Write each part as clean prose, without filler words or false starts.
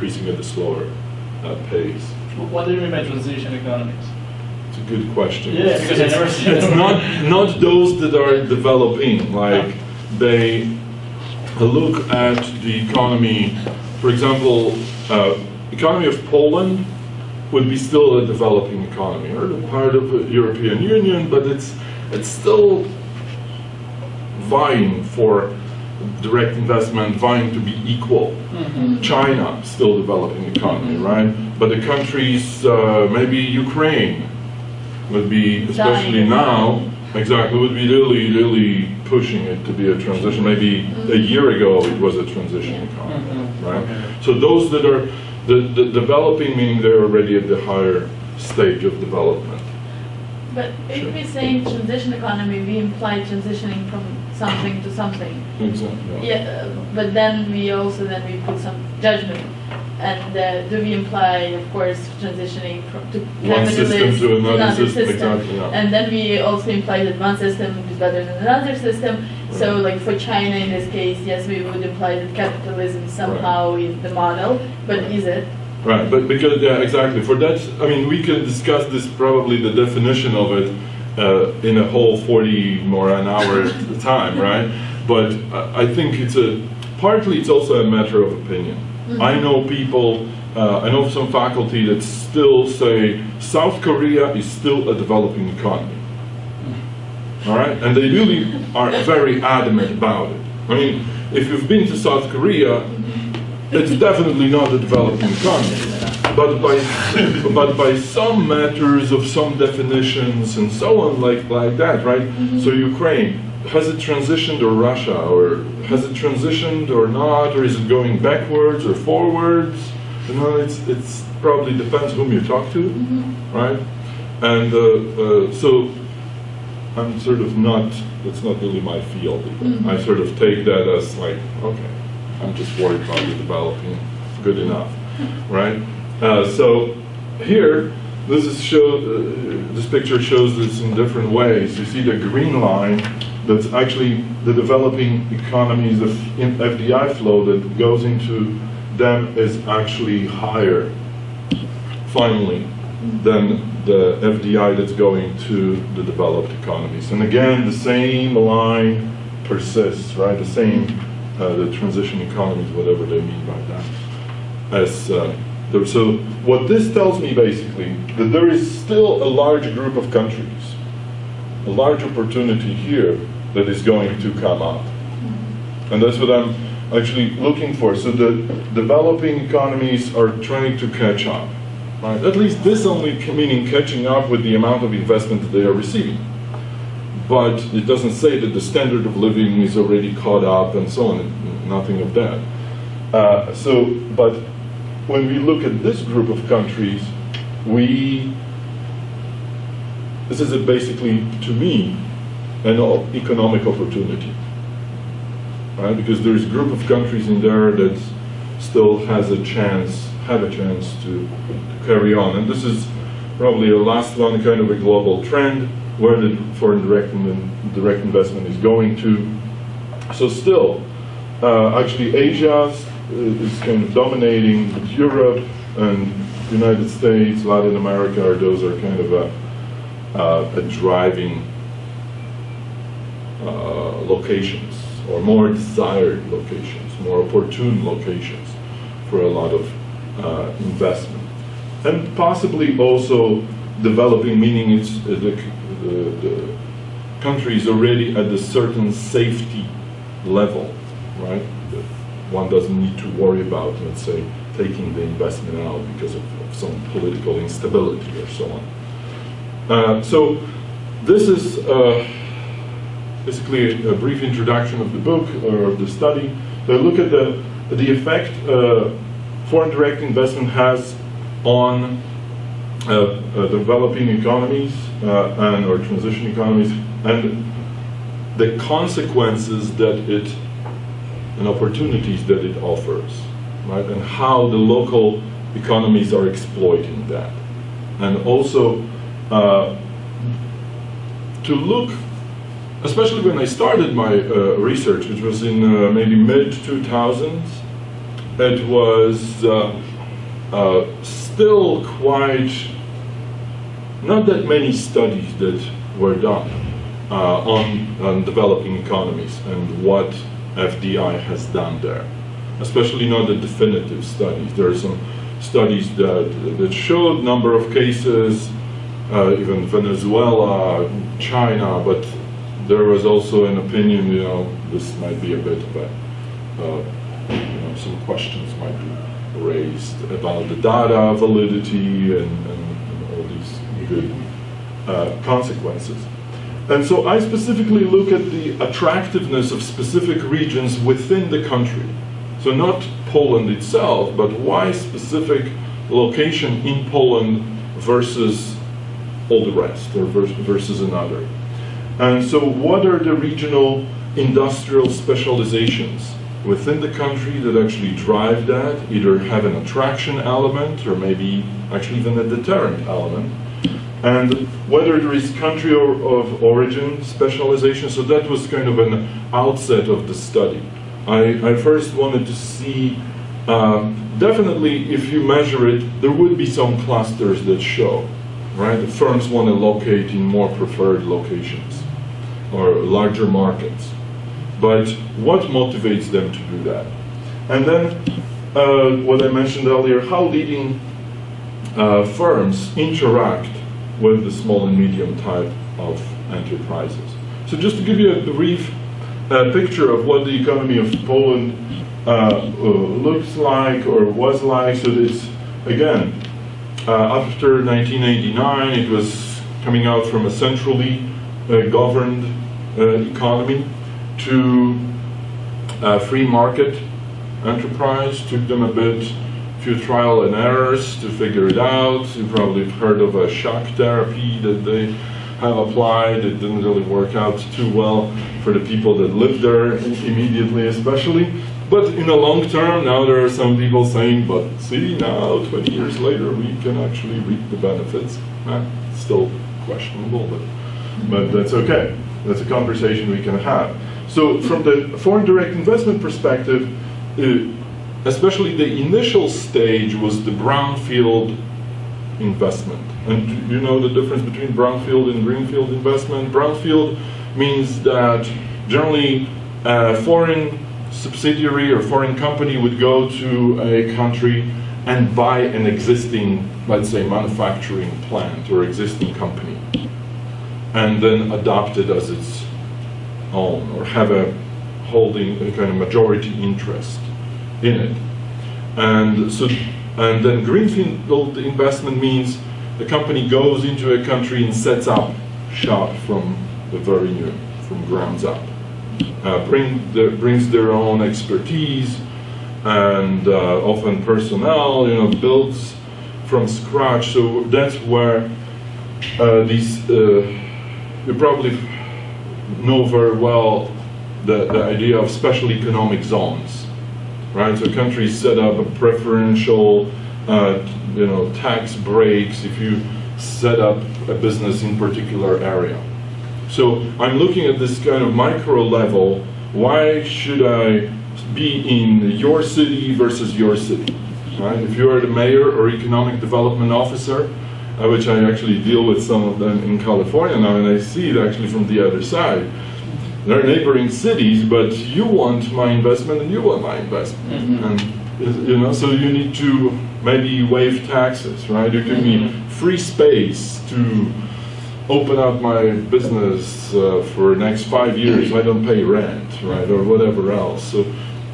increasing at a slower pace. What do you mean by transition economies? It's a good question. Yeah, because I never seen it's not those that are developing, like they look at the economy, for example, economy of Poland would be still a developing economy, or part of the European Union, but it's still vying for direct investment, vying to be equal. Mm-hmm. China, still developing economy, right? But the countries, maybe Ukraine, would be, especially now, exactly, would be really pushing it to be a transition. Maybe a year ago it was a transition economy, right? So those that are the developing, meaning they're already at the higher stage of development. But if we say transition economy, we imply transitioning from something to something. Exactly. Yeah, but then we put some judgment. And do we imply, of course, transitioning to one system to another system? Exactly, yeah. And then we also imply that one system is better than another system. Right. So, like for China in this case, yes, we would imply that capitalism somehow is the model, but is it? Right, but because, yeah, exactly. For that, I mean, we can discuss this, probably the definition of it in a whole 40 more an hour time, right? But I think partly it's also a matter of opinion. Mm-hmm. I know people, I know some faculty that still say South Korea is still a developing economy. All right? And they really are very adamant about it. I mean, if you've been to South Korea, it's definitely not a developing economy. But by some matters of some definitions and so on like that, right? Mm-hmm. So Ukraine, has it transitioned, or Russia, or has it transitioned or not, or is it going backwards or forwards? You know, it's probably depends whom you talk to, mm-hmm. right? And so I'm sort of that's not really my field. Mm-hmm. I sort of take that as like, okay, I'm just worried about the developing, good enough, right? So here, this picture shows this in different ways. You see the green line, that's actually the developing economies of FDI flow that goes into them is actually higher, finally, than the FDI that's going to the developed economies. And again, the same line persists, right? The same, the transition economies, whatever they mean by that. So what this tells me basically, that there is still a large group of countries, a large opportunity here that is going to come up. And that's what I'm actually looking for. So the developing economies are trying to catch up. Right? At least this only meaning catching up with the amount of investment that they are receiving. But it doesn't say that the standard of living is already caught up and so on, nothing of that. But when we look at this group of countries, this is basically, to me, an economic opportunity, right? Because there's a group of countries in there that still have a chance to carry on. And this is probably a last one, kind of a global trend, where the foreign direct investment is going to. So still, actually Asia is kind of dominating, but Europe and United States, Latin America, those are kind of a driving locations, or more desired locations, more opportune locations for a lot of investment. And possibly also developing, meaning it's the country is already at a certain safety level, right? That one doesn't need to worry about, let's say, taking the investment out because of some political instability or so on. So this is basically a brief introduction of the book or of the study. So look at the effect foreign direct investment has on developing economies or transition economies, and the consequences and opportunities that it offers, right? And how the local economies are exploiting that. And also to look, especially when I started my research, which was in maybe mid-2000s, it was still quite not that many studies that were done on developing economies and what FDI has done there, especially not the definitive studies. There are some studies that showed number of cases, even Venezuela, China, but there was also an opinion, you know, this might be a bit of a, you know, some questions might be raised about the data validity and all these good consequences. And so I specifically look at the attractiveness of specific regions within the country. So not Poland itself, but why specific location in Poland versus all the rest, or versus another. And so what are the regional industrial specializations within the country that actually drive that, either have an attraction element or maybe actually even a deterrent element, and whether there is country of origin specialization. So that was kind of an outset of the study. I first wanted to see, definitely if you measure it, there would be some clusters that show, right? The firms want to locate in more preferred locations or larger markets. But what motivates them to do that? And then what I mentioned earlier, how leading firms interact with the small and medium type of enterprises. So just to give you a brief picture of what the economy of Poland looks like or was like. So this, again, after 1989, it was coming out from a centrally governed economy to free market enterprise. Took them a few trial and errors to figure it out. You probably have heard of a shock therapy that they have applied. It didn't really work out too well for the people that lived there immediately, especially. But in the long term, now there are some people saying, but see, now 20 years later, we can actually reap the benefits. Still questionable, but that's okay. That's a conversation we can have. So from the foreign direct investment perspective, especially the initial stage was the brownfield investment. And you know the difference between brownfield and greenfield investment? Brownfield means that generally a foreign subsidiary or foreign company would go to a country and buy an existing, let's say, manufacturing plant or existing company, and then adopt it as its own, or have a holding a kind of majority interest in it. And then greenfield investment means the company goes into a country and sets up shop from the very new, from grounds up. Brings their own expertise and often personnel, you know, builds from scratch. So that's where these, you probably know very well the idea of special economic zones, right? So countries set up a preferential, you know, tax breaks if you set up a business in particular area. So I'm looking at this kind of micro level. Why should I be in your city versus your city, right? If you are the mayor or economic development officer, which I actually deal with some of them in California now, and I see it actually from the other side. They're neighboring cities, but you want my investment and you want my investment. Mm-hmm. And you know, so you need to maybe waive taxes, right? You give me free space to open up my business for the next 5 years. I don't pay rent, right, or whatever else.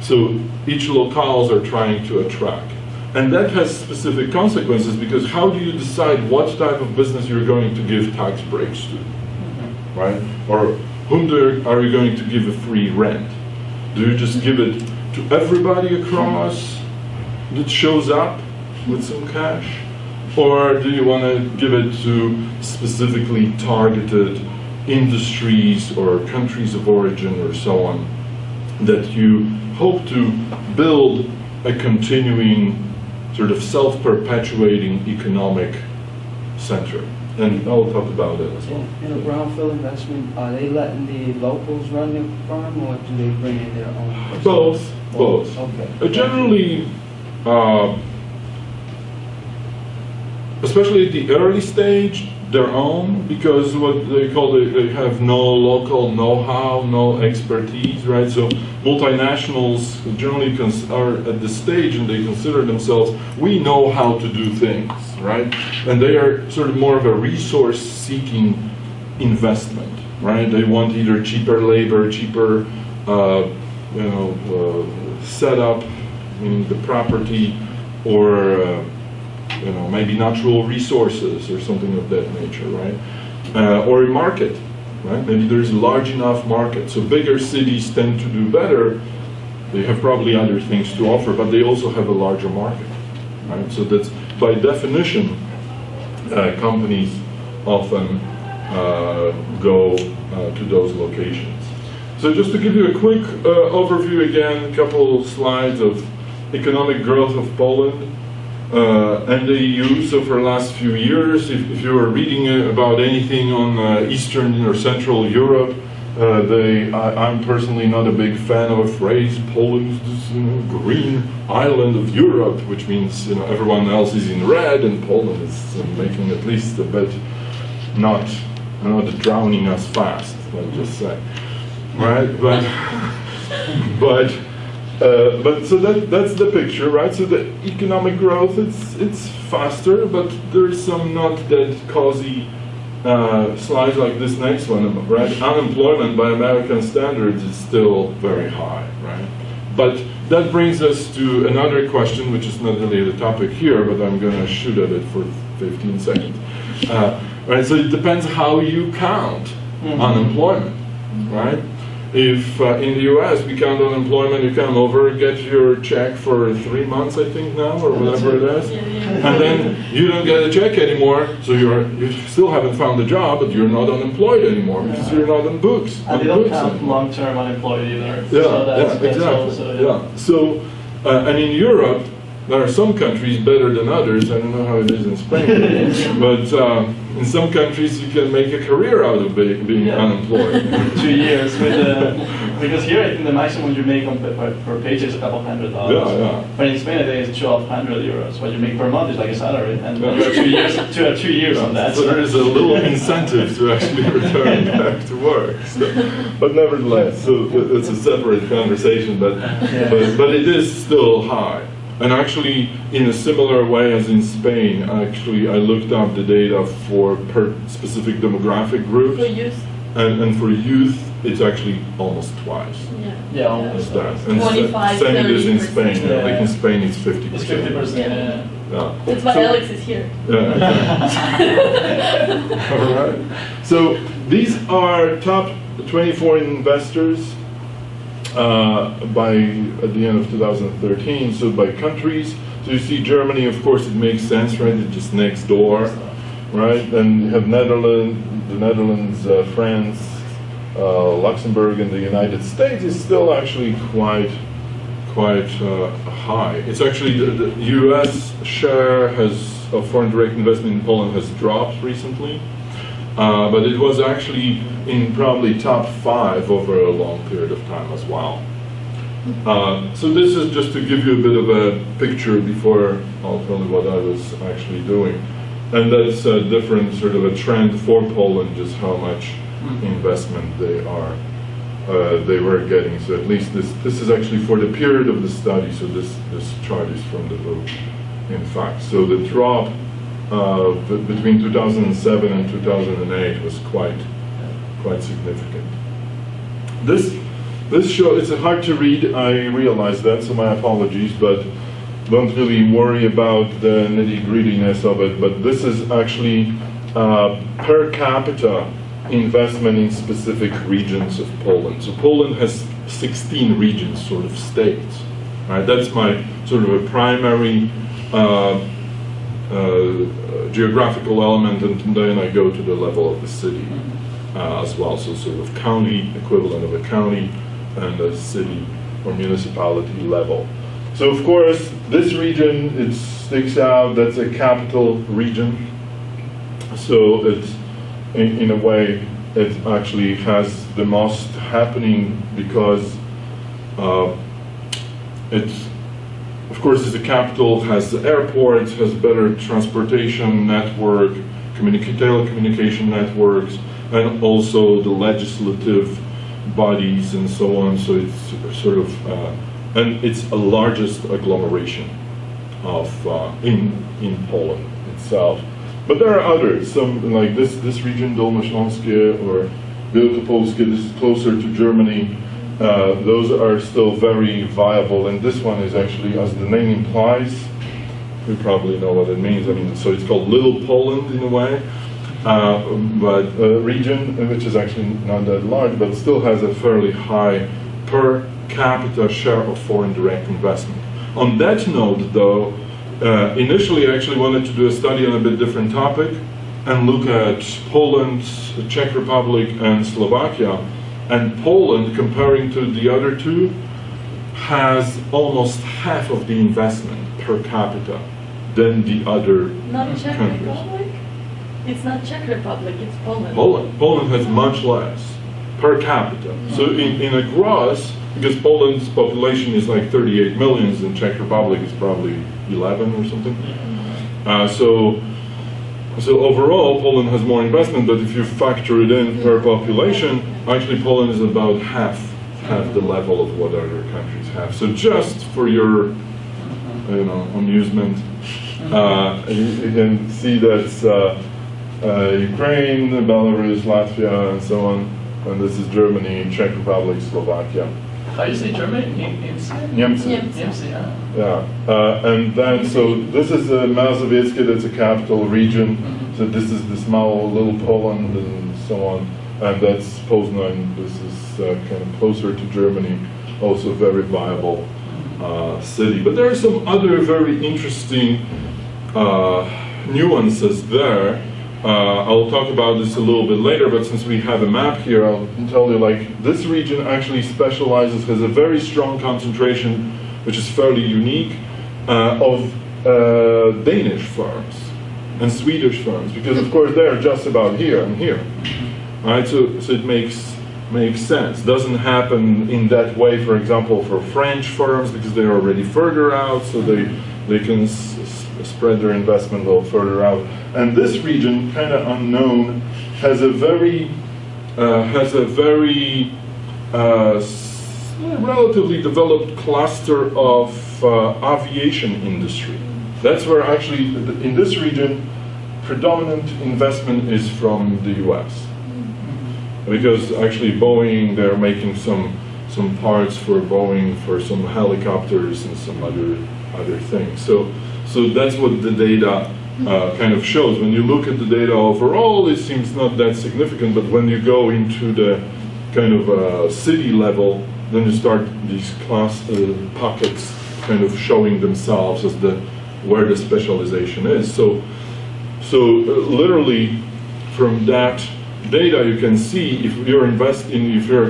So each locales are trying to attract. And that has specific consequences, because how do you decide what type of business you're going to give tax breaks to, right? Or whom are you going to give a free rent? Do you just give it to everybody across that shows up with some cash? Or do you want to give it to specifically targeted industries or countries of origin or so on that you hope to build a continuing sort of self-perpetuating economic center? And I'll talk about that as well. In a brownfield investment, are they letting the locals run the farm, or do they bring in their own person? Both. Okay. Generally, especially at the early stage, their own, because what they call they have no local know-how, no expertise, right? So multinationals generally are at this stage and they consider themselves, we know how to do things, right? And they are sort of more of a resource-seeking investment, right? They want either cheaper labor, cheaper, setup, meaning the property, or maybe natural resources or something of that nature, right? Or a market, right? Maybe there's a large enough market. So bigger cities tend to do better. They have probably other things to offer, but they also have a larger market, right? So that's, by definition, companies often go to those locations. So just to give you a quick overview again, a couple slides of economic growth of Poland. And the EU, so for the last few years, if you were reading about anything on Eastern or Central Europe, I'm personally not a big fan of a phrase, Poland is this green island of Europe, which means everyone else is in red and Poland is making at least a bit not drowning us fast, let's just say, right? But so that's the picture, right? So the economic growth, it's faster, but there's some not that cozy slides like this next one, right? Unemployment by American standards is still very high, right? But that brings us to another question, which is not really the topic here, but I'm going to shoot at it for 15 seconds. Right? So it depends how you count unemployment, right? If in the US we count unemployment, you come over, get your check for 3 months, I think now, or whatever it is, and then you don't get a check anymore, so you still haven't found a job, but you're not unemployed anymore because you're not on books. And they don't count long-term unemployed either. Yeah, so that's exactly. Also, yeah. So, and in Europe, there are some countries better than others. I don't know how it is in Spain, but in some countries you can make a career out of being unemployed. 2 years because here I think the maximum you make per paycheck is a couple $100. Yeah. But in Spain I think it's 1,200 euros. What you make per month is like a salary, and you have 2 years on that. So there is a little incentive to actually return back to work. So, but nevertheless, so it's a separate conversation, but it is still high. And actually, in a similar way as in Spain, actually, I looked up the data per specific demographic groups. For youth? And for youth, it's actually almost twice. Yeah, almost. That. And 25, same it is in 30%. Spain. I think in Spain it's 50%. It's 50%. Yeah. That's why Alex is here. All right. So these are top 24 investors at the end of 2013, so by countries. So you see Germany, of course it makes sense, right? It's just next door, right? And you have the Netherlands, France, Luxembourg, and the United States is still actually quite high. It's actually the U.S. share of foreign direct investment in Poland has dropped recently. But it was actually in probably top 5 over a long period of time as well. So this is just to give you a bit of a picture before I'll tell you what I was actually doing. And that's a different sort of a trend for Poland, just how much investment they were getting. So at least this is actually for the period of the study. So this chart is from the book, in fact. So the drop between 2007 and 2008 was quite significant. This show, it's hard to read, I realize that, so my apologies, but don't really worry about the nitty-grittiness of it. But this is actually per capita investment in specific regions of Poland. So Poland has 16 regions, sort of states. Right? That's my sort of a primary geographical element, and then I go to the level of the city as well. So sort of county, equivalent of a county, and a city or municipality level. So of course, this region, it sticks out, that's a capital region. So it's, in a way, it actually has the most happening because of course, is the capital, has the airport, has better transportation network, telecommunication networks, and also the legislative bodies and so on. So it's sort of, and it's the largest agglomeration of in Poland itself. But there are others, some like this region, Dolnośląskie or Wielkopolskie. This is closer to Germany. Those are still very viable, and this one is actually, as the name implies, you probably know what it means. I mean, so it's called Little Poland in a way, but a region which is actually not that large, but still has a fairly high per capita share of foreign direct investment. On that note, though, initially I actually wanted to do a study on a bit different topic and look at Poland, the Czech Republic, and Slovakia. And Poland, comparing to the other two, has almost half of the investment per capita than the other Not Czech countries. Republic? It's not Czech Republic, it's Poland. Poland has much less per capita. So in a gross, because Poland's population is like 38 million, and Czech Republic is probably 11 or something. So overall, Poland has more investment, but if you factor it in per population, actually Poland is about half the level of what other countries have. So just for your, amusement, you can see that's Ukraine, Belarus, Latvia, and so on. And this is Germany, Czech Republic, Slovakia. How do you say German? Niemcy? Niemcy. Yeah. Yeah, and then, so this is Mazowieckie, that's a capital region. So this is the small little Poland and so on. And that's Poznan, this is kind of closer to Germany, also very viable city. But there are some other very interesting nuances there. I'll talk about this a little bit later, but since we have a map here, I'll tell you, like, this region actually specializes, has a very strong concentration, which is fairly unique, of Danish firms and Swedish firms, because of course they're just about here and here, right? So it makes sense. Doesn't happen in that way, for example, for French firms, because they're already further out, so they can spread their investment a little further out. And this region, kind of unknown, has a very relatively developed cluster of aviation industry. That's where actually, in this region, predominant investment is from the US. Because actually Boeing, they're making some parts for Boeing for some helicopters and some other things. So that's what the data kind of shows. When you look at the data overall, it seems not that significant, but when you go into the kind of city level, then you start these pockets kind of showing themselves as where the specialization is. So literally from that data you can see if you're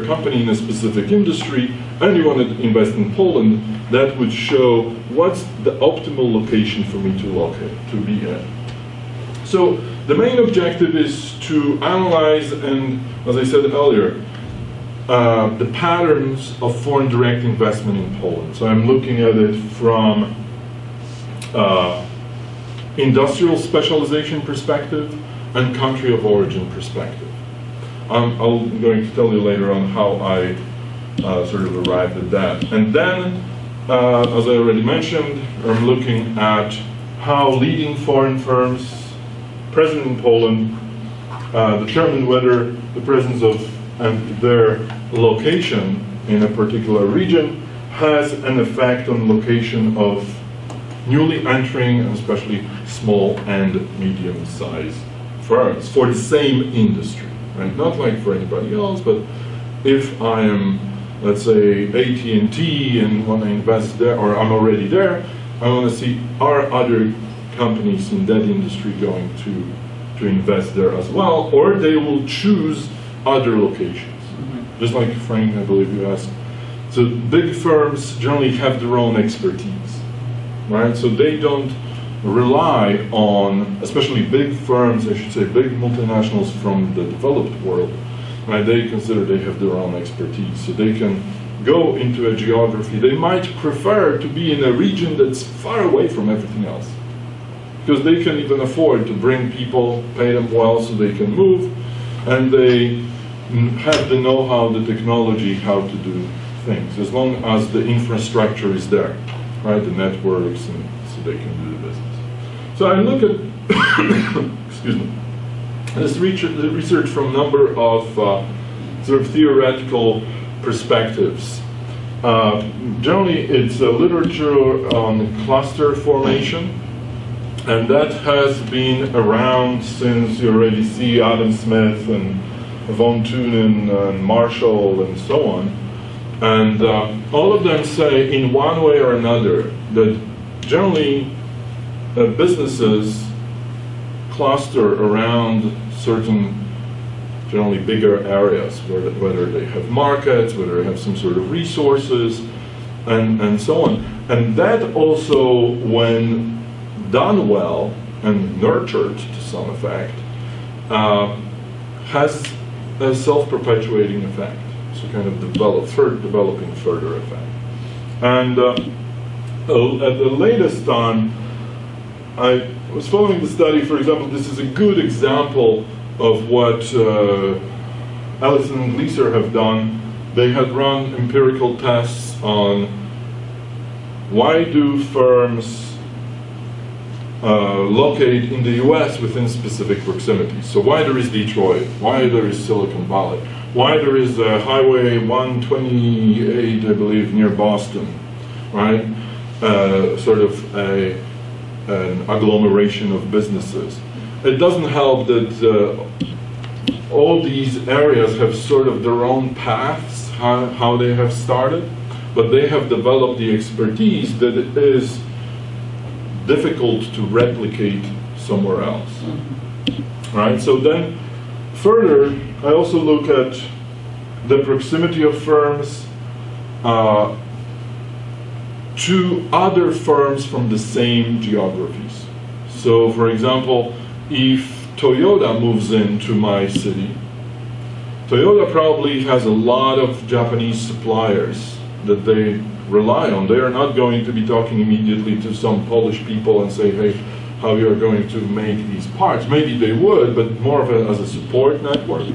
a company in a specific industry and you want to invest in Poland, that would show what's the optimal location for me to be in. So the main objective is to analyze and, as I said earlier, the patterns of foreign direct investment in Poland. So I'm looking at it from industrial specialization perspective and country of origin perspective. I'm going to tell you later on how I sort of arrived at that. And then, as I already mentioned, I'm looking at how leading foreign firms present in Poland determine whether the presence of and their location in a particular region has an effect on location of newly entering and especially small and medium-sized firms for the same industry, right? Not like for anybody else, but if I am, let's say, AT&T and want to invest there, or I'm already there, I want to see, are other companies in that industry going to invest there as well, or they will choose other locations. Just like Frank, I believe you asked. So big firms generally have their own expertise, right? So they don't rely on, especially big firms, I should say big multinationals from the developed world, right? They consider they have their own expertise. So they can go into a geography, they might prefer to be in a region that's far away from everything else. Because they can even afford to bring people, pay them well so they can move, and they have the know-how, the technology, how to do things, as long as the infrastructure is there, right? The networks, and so they can do the business. So I look at, excuse me, this research from a number of sort of theoretical perspectives. Generally, it's a literature on cluster formation, and that has been around since you already see Adam Smith and von Thunen and Marshall and so on. And all of them say in one way or another that generally businesses cluster around certain generally bigger areas, whether they have markets, whether they have some sort of resources, and so on. And that also, when done well and nurtured to some effect, has a self-perpetuating effect. So kind of developing further effect. And at the latest time, I was following the study. For example, this is a good example of what Allison and Gleiser have done. They had run empirical tests on why do firms locate in the US within specific proximities. So why there is Detroit, why there is Silicon Valley, why there is Highway 128, I believe, near Boston, right? Sort of an agglomeration of businesses. It doesn't help that all these areas have sort of their own paths, how they have started, but they have developed the expertise that it is difficult to replicate somewhere else. Right? So then, further, I also look at the proximity of firms to other firms from the same geographies. So, for example, if Toyota moves into my city, Toyota probably has a lot of Japanese suppliers that they rely on. They are not going to be talking immediately to some Polish people and say, hey, how you are going to make these parts. Maybe they would, but more of as a support network.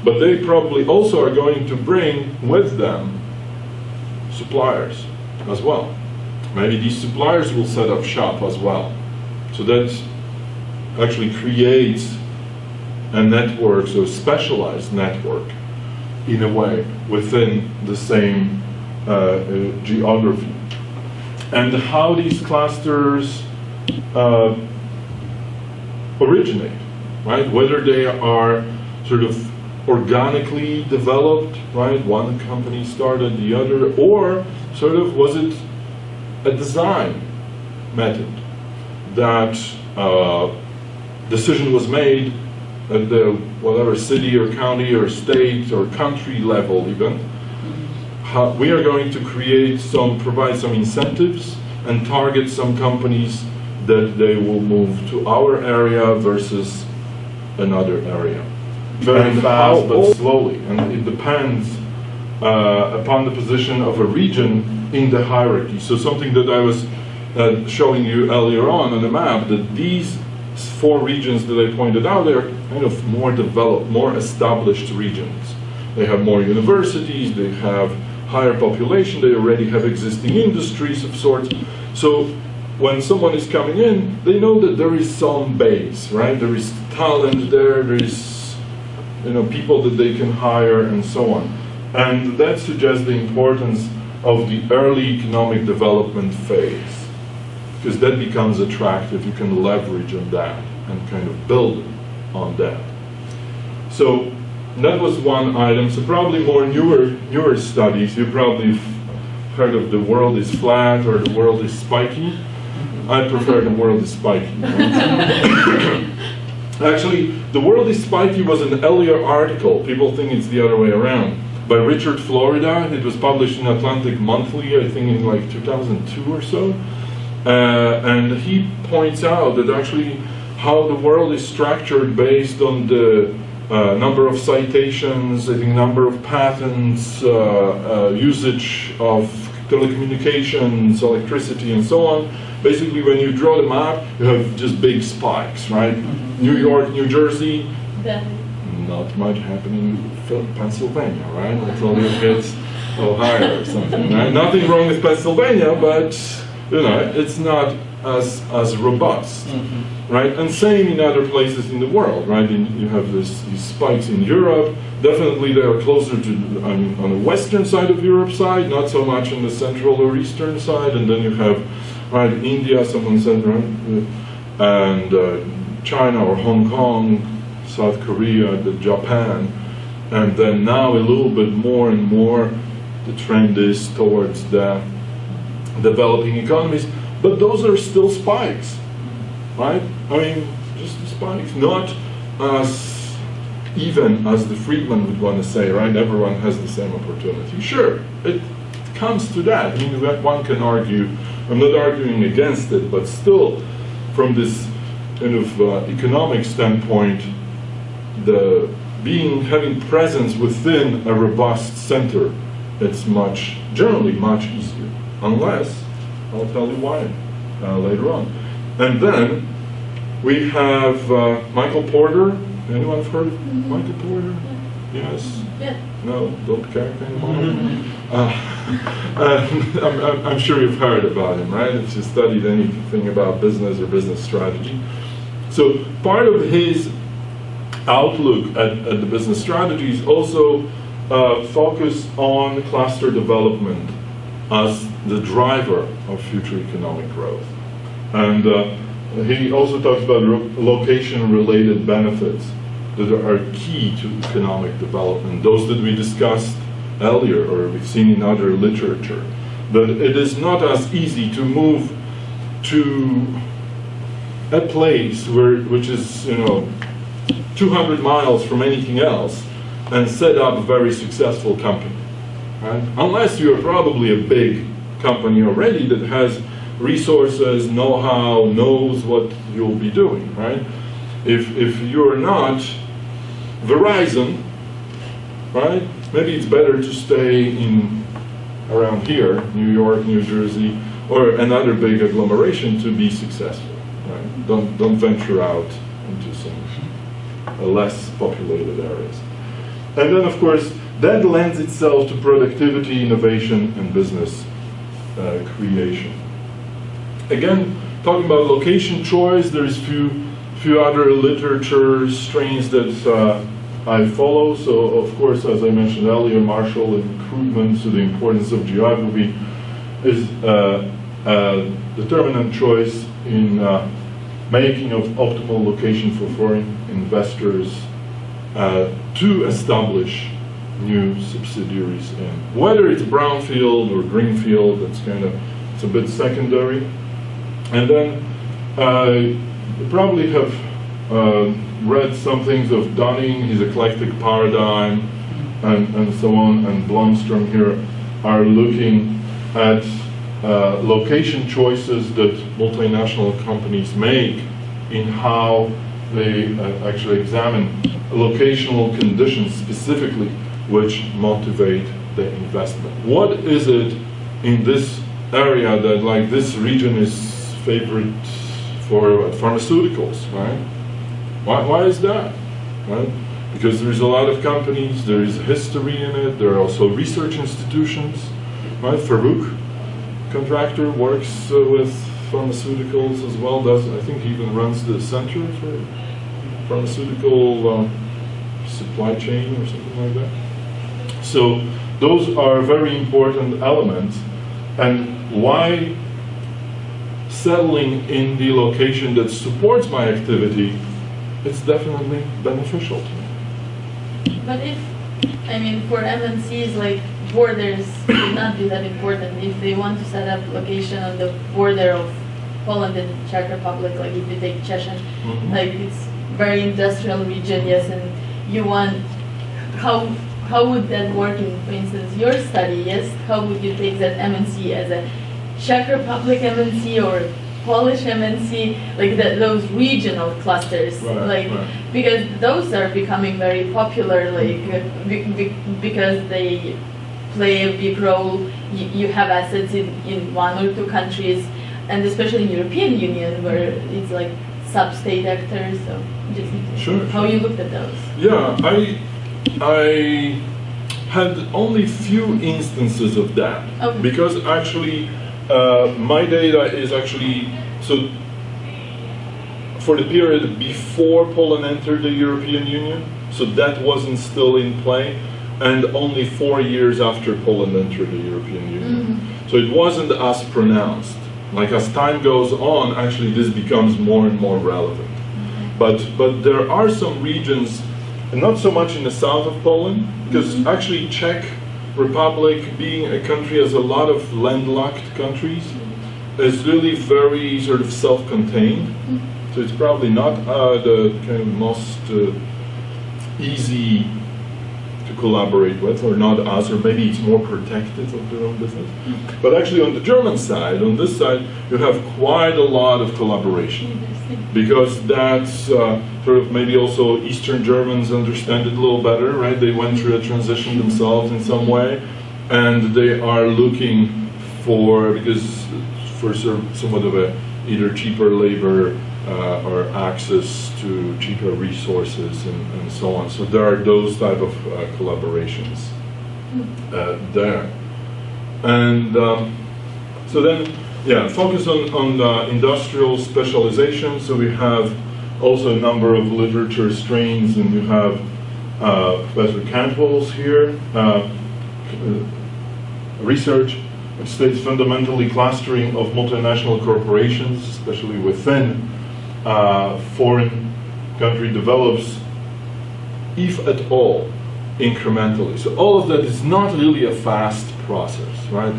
But they probably also are going to bring with them suppliers as well. Maybe these suppliers will set up shop as well. So that actually creates a network, so a specialized network, in a way, within the same geography. And how these clusters originate, right? Whether they are sort of organically developed, right? One company started the other, or sort of was it a design method that decision was made at the whatever city or county or state or country level even. We are going to provide some incentives and target some companies that they will move to our area versus another area. Very fast, but slowly, and it depends upon the position of a region in the hierarchy. So something that I was showing you earlier on the map, that these 4 regions that I pointed out, they're kind of more developed, more established regions. They have more universities, they have higher population, they already have existing industries of sorts. So when someone is coming in, they know that there is some base, right? There is talent there, there is people that they can hire and so on. And that suggests the importance of the early economic development phase, because that becomes attractive. You can leverage on that and kind of build on that. So that was one item. So probably more newer studies. You probably heard of the world is flat or the world is spiky. I prefer the world is spiky. Actually, the world is spiky was an earlier article. People think it's the other way around. By Richard Florida. It was published in Atlantic Monthly, I think in like 2002 or so. And he points out that actually how the world is structured based on the number of citations, I think number of patents, usage of telecommunications, electricity, and so on. Basically, when you draw the map, you have just big spikes, right? New York, New Jersey, not much happening in Pennsylvania, right? Until you hit Ohio or something, right? Nothing wrong with Pennsylvania, but you know, it's not as robust, right? And same in other places in the world, right? You have these spikes in Europe. Definitely, they are closer to on the western side of Europe side, not so much on the central or eastern side. And then you have, right, India, someone said, right, and China or Hong Kong, South Korea, Japan, and then now a little bit more and more, the trend is towards the developing economies. But those are still spikes, right? I mean, just spikes, not as even as the Friedman would want to say, right? Everyone has the same opportunity. Sure, it comes to that. I mean, one can argue, I'm not arguing against it, but still, from this kind of economic standpoint, having presence within a robust center, it's generally much easier, unless, I'll tell you why later on. And then we have Michael Porter. Anyone have heard of Michael Porter? Yes? Yeah. No? Don't care anymore? I'm sure you've heard about him, right? If you studied anything about business or business strategy. So part of his outlook at the business strategy is also focus on cluster development as the driver of future economic growth. And he also talks about location-related benefits that are key to economic development, those that we discussed earlier or we've seen in other literature. But it is not as easy to move to a place which is 200 miles from anything else and set up a very successful company, right? Unless you're probably a big company already that has resources, know-how, knows what you'll be doing, right? If you're not Verizon, right? Maybe it's better to stay around here, New York, New Jersey, or another big agglomeration to be successful, right? Don't venture out into some less populated areas. And then, of course, that lends itself to productivity, innovation, and business creation. Again, talking about location choice, there's few other literature strains that I follow. So, of course, as I mentioned earlier, Marshall and Krugman, so the importance of geography is a determinant choice in making of optimal location for foreign investors to establish new subsidiaries in. Whether it's brownfield or greenfield, it's a bit secondary. And then you probably have read some things of Dunning, his eclectic paradigm, and so on, and Blomstrom here are looking at location choices that multinational companies make in how they actually examine locational conditions specifically which motivate the investment. What is it in this area that, like, this region is favorite for pharmaceuticals, right? Why is that, right? Because there's a lot of companies, there is history in it, there are also research institutions, right? Farouk, contractor, works with pharmaceuticals as well, I think he even runs the Center for Pharmaceutical Supply Chain or something like that. So those are very important elements. And why settling in the location that supports my activity, it's definitely beneficial to me. But for MNCs, like, borders would not be that important. If they want to set up location on the border of Poland and Czech Republic, like if you take Czechia, like it's very industrial region, yes, and you want, how would that work in, for instance, your study, yes? How would you take that MNC as a Czech Republic MNC or Polish MNC, like those regional clusters, Right, like right. because those are becoming very popular, like because they play a big role. You have assets in one or two countries, and especially in European Union where it's like sub-state actors. So just Sure, how sure. you looked at those. Yeah, I had only few instances of that Okay. because actually my data is actually so for the period before Poland entered the European Union, so that wasn't still in play, and only 4 years after Poland entered the European Union. So it wasn't as pronounced. Like as time goes on, actually this becomes more and more relevant. But there are some regions, and not so much in the south of Poland, because actually Czech Republic, being a country as a lot of landlocked countries, is really very sort of self-contained. So it's probably not the kind of most easy to collaborate with, or not us, or maybe it's more protected of their own business. But actually on the German side, on this side, you have quite a lot of collaboration. Because that's sort of maybe also Eastern Germans understand it a little better, right? They went through a transition themselves in some way, and they are looking for, because for somewhat of a either cheaper labor or access to cheaper resources and so on. So there are those type of collaborations there. And so then, yeah, focus on industrial specialization. So we have also a number of literature strains, and you have Professor Cantwell's here, research which states fundamentally clustering of multinational corporations, especially within foreign country, develops, if at all, incrementally. So all of that is not really a fast process, right?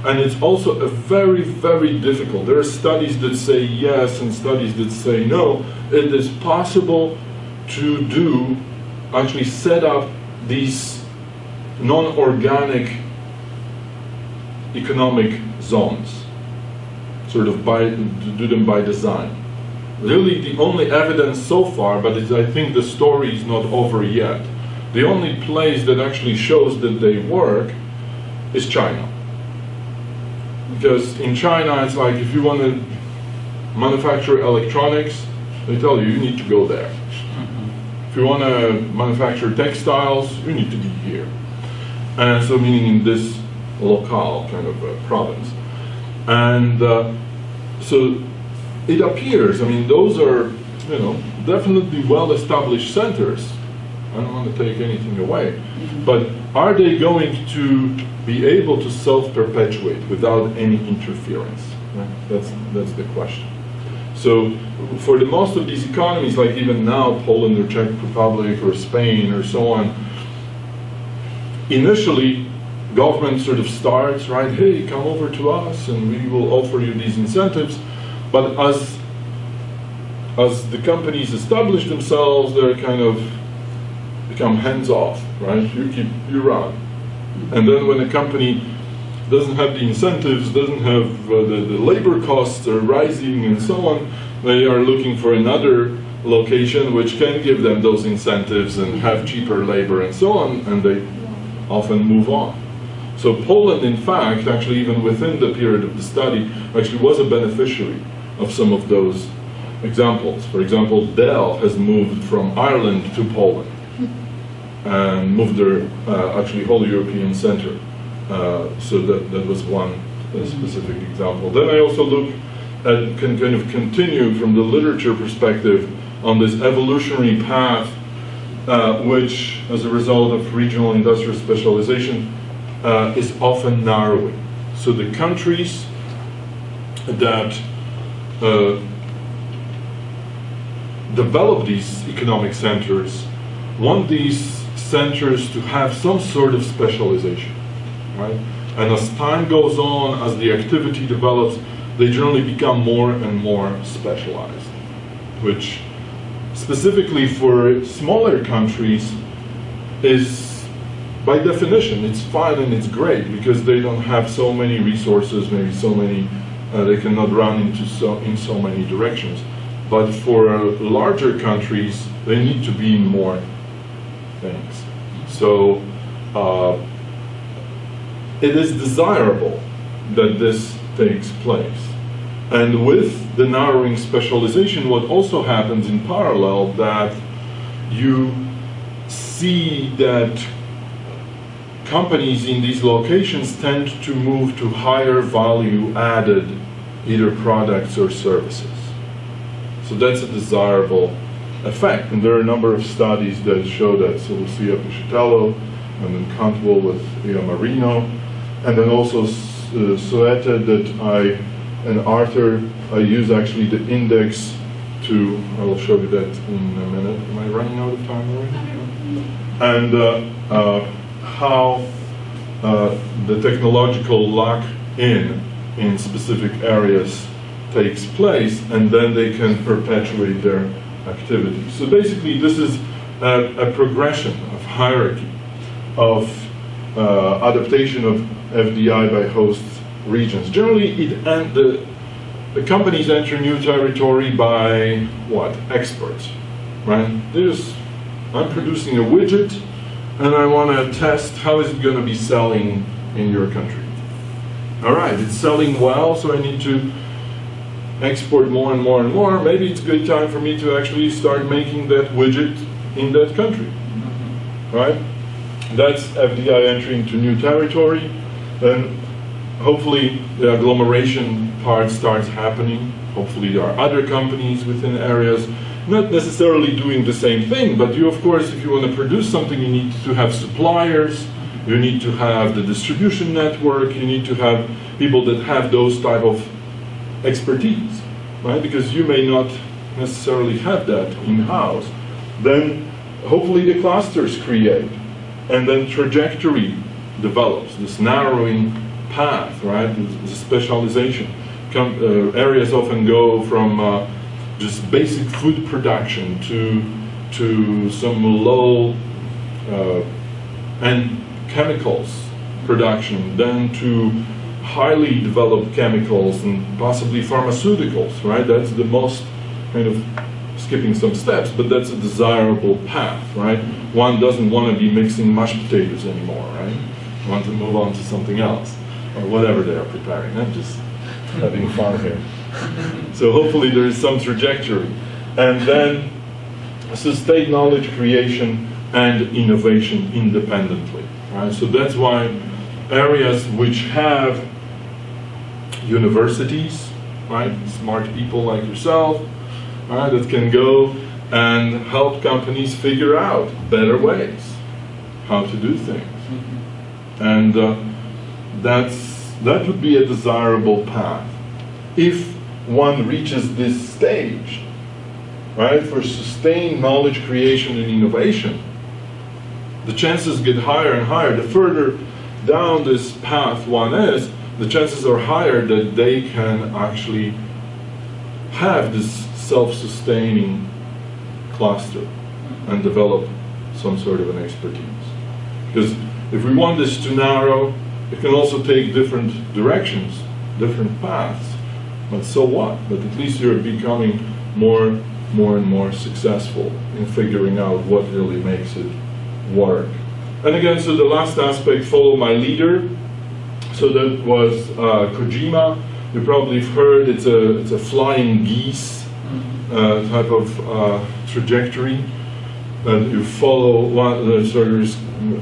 And it's also a very, very difficult. There are studies that say yes and studies that say no. It is possible to actually set up these non-organic economic zones, sort of to do them by design. Really the only evidence so far, but I think the story is not over yet, the only place that actually shows that they work is China. Because in China, it's like if you want to manufacture electronics, they tell you need to go there. If you want to manufacture textiles, you need to be here. And so meaning in this locale kind of province. And so it appears, I mean, those are, you know, definitely well-established centers. I don't want to take anything away. But are they going to be able to self-perpetuate without any interference? Right? That's the question. So for the most of these economies, like even now, Poland or Czech Republic or Spain or so on, initially, government sort of starts, right, hey, come over to us and we will offer you these incentives. But as the companies establish themselves, they're kind of become hands-off, right? You run. And then when a company doesn't have the incentives, doesn't have the labor costs are rising and so on, they are looking for another location which can give them those incentives and have cheaper labor and so on, and they often move on. So Poland, in fact, actually even within the period of the study, actually was a beneficiary of some of those examples. For example, Dell has moved from Ireland to Poland and moved their actually whole European center. So that was one specific example. Then I also look at, can kind of continue from the literature perspective on this evolutionary path, which as a result of regional industrial specialization is often narrowing. So the countries that develop these economic centers want these centers to have some sort of specialization, right? And as time goes on, as the activity develops, they generally become more and more specialized, which specifically for smaller countries is, by definition, it's fine and it's great because they don't have so many resources, maybe so many They cannot run in so many directions. But for larger countries, they need to be in more things. So it is desirable that this takes place. And with the narrowing specialization, what also happens in parallel, that you see that companies in these locations tend to move to higher value added either products or services. So that's a desirable effect, and there are a number of studies that show that. So Lucia Piscitello, and then Cantwell with Marino, and then also Sueta and Arthur. I use actually the index to, I will show you that in a minute. Am I running out of time already? And how the technological lock-in specific areas takes place, and then they can perpetuate their activity. So basically, this is a progression of hierarchy, of adaptation of FDI by host regions. Generally, the companies enter new territory by what? Exports, right? I'm producing a widget, and I want to test how is it going to be selling in your country. All right, it's selling well, so I need to export more and more and more. Maybe it's a good time for me to actually start making that widget in that country, right? That's FDI entering to new territory. Then hopefully the agglomeration part starts happening. Hopefully there are other companies within areas not necessarily doing the same thing, but you, of course, if you want to produce something, you need to have suppliers, you need to have the distribution network, you need to have people that have those type of expertise, right? Because you may not necessarily have that in-house. Then hopefully the clusters create, and then trajectory develops, this narrowing path, right? The specialization. Areas often go from just basic food production to some low end chemicals production, then to highly developed chemicals and possibly pharmaceuticals, right? That's the most kind of skipping some steps, but that's a desirable path, right? One doesn't want to be mixing mashed potatoes anymore, right? Want to move on to something else, or whatever they are preparing. I'm just having fun here. So hopefully there is some trajectory. And then sustain knowledge creation and innovation independently, right? So that's why areas which have universities, right? Smart people like yourself, right, that can go and help companies figure out better ways how to do things. And that would be a desirable path. If one reaches this stage, right, for sustained knowledge creation and innovation, the chances get higher and higher. The further down this path one is, the chances are higher that they can actually have this self-sustaining cluster and develop some sort of an expertise. Because if we want this to narrow, it can also take different directions, different paths. But so what? But at least you're becoming more and more successful in figuring out what really makes it work. And again, so the last aspect, follow my leader. So that was Kojima. You probably have heard it's a flying geese type of trajectory that you follow. So there's,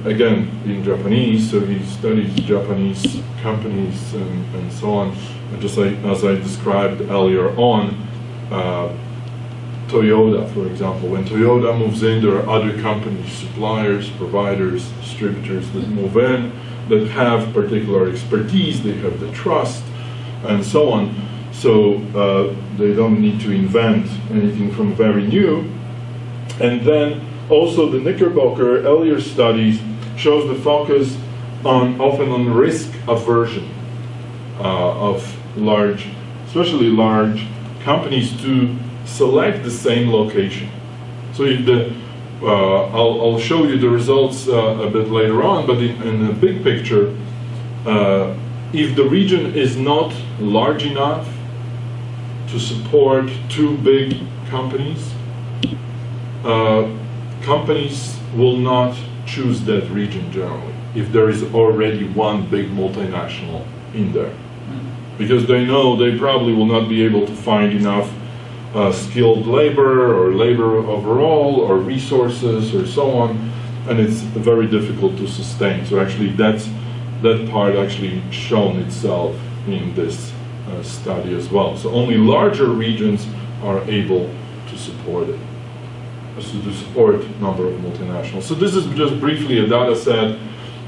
again, in Japanese, so he studies Japanese companies and so on. And just like as I described earlier on, Toyota, for example. When Toyota moves in, there are other companies, suppliers, providers, distributors that move in, that have particular expertise, they have the trust, and so on. So they don't need to invent anything from very new. And then also the Knickerbocker earlier studies shows the focus often on risk aversion of large, especially large companies to select the same location. So I'll show you the results a bit later on, but in the big picture, if the region is not large enough to support two big companies, companies will not choose that region generally if there is already one big multinational in there. Because they know they probably will not be able to find enough skilled labor or labor overall or resources or so on, and it's very difficult to sustain. So actually that part actually shown itself in this study as well. So only larger regions are able to support it, to support number of multinationals. So this is just briefly a data set,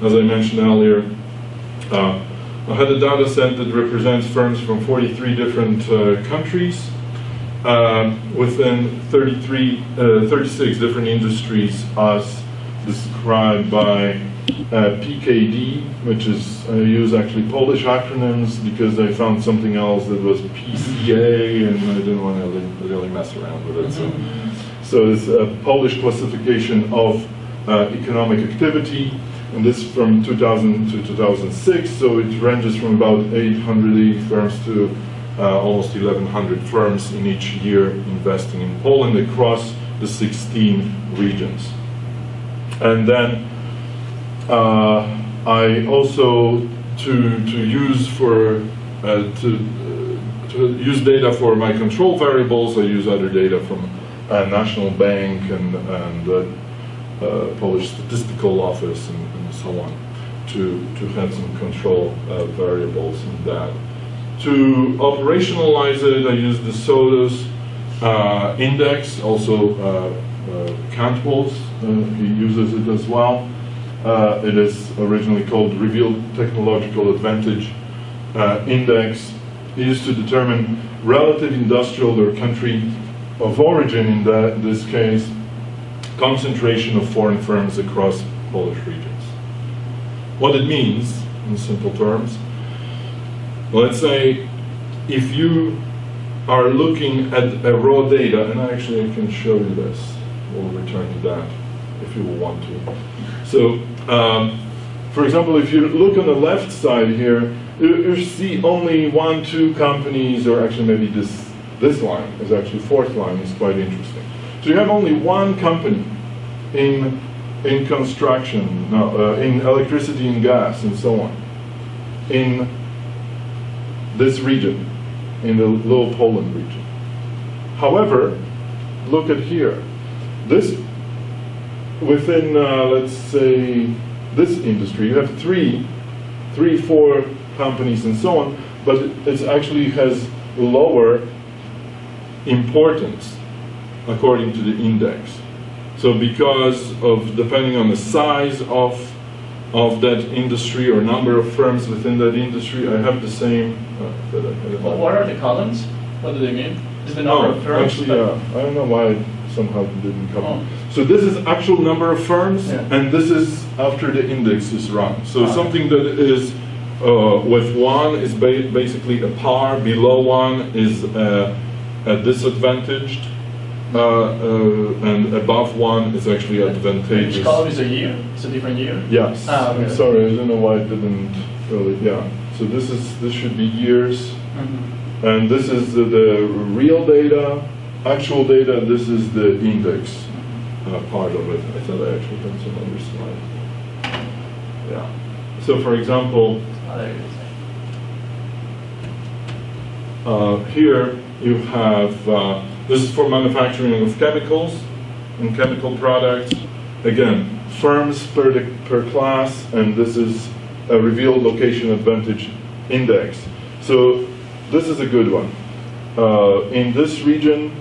as I mentioned earlier. I had a data set that represents firms from 43 different countries within 36 different industries as described by PKD, which is, I use actually Polish acronyms because I found something else that was PCA and I didn't want to really mess around with it. So it's a Polish classification of economic activity, and this from 2000 to 2006, so it ranges from about 880 firms to almost 1,100 firms in each year investing in Poland across the 16 regions. And then I also to use data for my control variables, I use other data from National Bank and Polish Statistical Office and so on to have some control variables in that. To operationalize it, I use the SOTUS index, also Cantwell's, he uses it as well. It is originally called Revealed Technological Advantage Index. It used to determine relative industrial or country of origin, in this case, concentration of foreign firms across Polish regions. What it means, in simple terms, let's say if you are looking at a raw data, and actually I can show you this, we'll return to that if you want to. So, for example, if you look on the left side here, you see only 1, 2 companies, or actually maybe this line is actually fourth line is quite interesting. So you have only one company in construction, in electricity and gas and so on, in this region, in the Little Poland region. However, look at here. This, within, let's say, this industry, you have three, 4 companies and so on, but it actually has lower importance according to the index. So because of, depending on the size of that industry or number of firms within that industry, I have the same. What are the columns? What do they mean? Is the number of firms? Actually, yeah. I don't know why it somehow didn't come. So this is actual number of firms, and this is after the index is run. So something that is with 1 is basically a par, below 1 is a disadvantaged, and above 1 is actually advantageous. Each column is a year? It's a different year? Yes. Okay. I'm sorry, I don't know why it didn't really, So this should be years. And this is the real data, actual data, this is the index part of it. I thought I actually had some other slide. Yeah. So for example, here you have, this is for manufacturing of chemicals and chemical products. Again, firms per class, and this is a revealed location advantage index. So this is a good one. In this region,